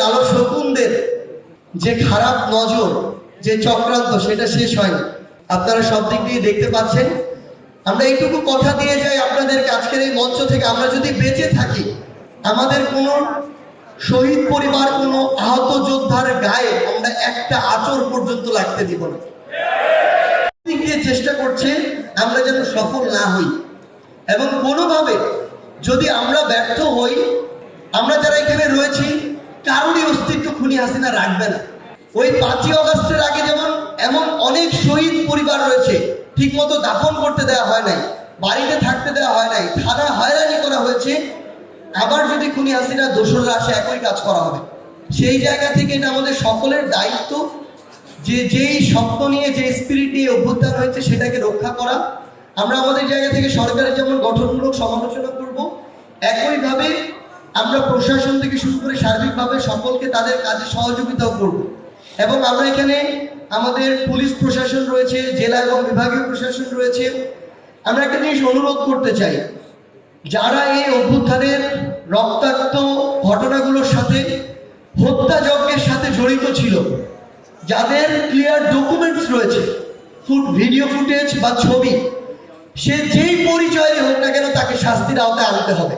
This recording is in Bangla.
কালো শকুনদের যে খারাপ নজর, যে চক্রান্ত, সেটা শেষ হয়নি। আপনারা সব দিক দিয়ে দেখতে পাচ্ছেন। আমরা এইটুকু কথা দিয়ে যাই আপনাদেরকে আজকের এই মঞ্চ থেকে, আমরা যদি বেঁচে থাকি, আমাদের কোনো শহীদ পরিবার, কোনো আহত যোদ্ধার গায়ে আমরা একটা আঁচড় পর্যন্ত লাগতে দিব না। দিক দিয়ে চেষ্টা করছে আমরা যেন সফল না হই, এবং কোনোভাবে যদি আমরা ব্যর্থ হই, আমরা যারা এখানে রয়েছি কারোরই অস্তিত্ব খুনি হাসিনা রাখবে না। ওই 5ই অগস্টের আগে যেমন এমন অনেক শহীদ পরিবার রয়েছে, ঠিক মতো দাফন করতে দেওয়া হয় নাই, বাড়িতে থাকতে দেওয়া হয় নাই, থানা হয়রানি করা হয়েছে। আবার যদি খুনি হাসিনা দোসররা আসে, একই কাজ করা হবে। সেই জায়গা থেকে এটা আমাদের সকলের দায়িত্ব যে যেই স্বপ্ন নিয়ে, যে স্পিরিট নিয়ে অভ্যুত্থান হয়েছে সেটাকে রক্ষা করা। আমরা আমাদের জায়গা থেকে সরকারের যেমন গঠনমূলক সমালোচনা করব, একইভাবে আমরা প্রশাসন থেকে শুরু করে সার্বিকভাবে সকলকে তাদের কাজে সহযোগিতাও করব। এবং আমরা এখানে আমাদের পুলিশ প্রশাসন রয়েছে, জেলা এবং বিভাগীয় প্রশাসন রয়েছে। আমরা একটা জিনিস অনুরোধ করতে চাই, যারা এই অভ্যুত্থানের রক্তাক্ত ঘটনাগুলোর সাথে, হত্যাযজ্ঞের সাথে জড়িত ছিল, যাদের ক্লিয়ার ডকুমেন্টস রয়েছে, ভিডিও ফুটেজ বা ছবি, সে যেই পরিচয়ে হোক না কেন তাকে শাস্তির আওতায় আনতে হবে।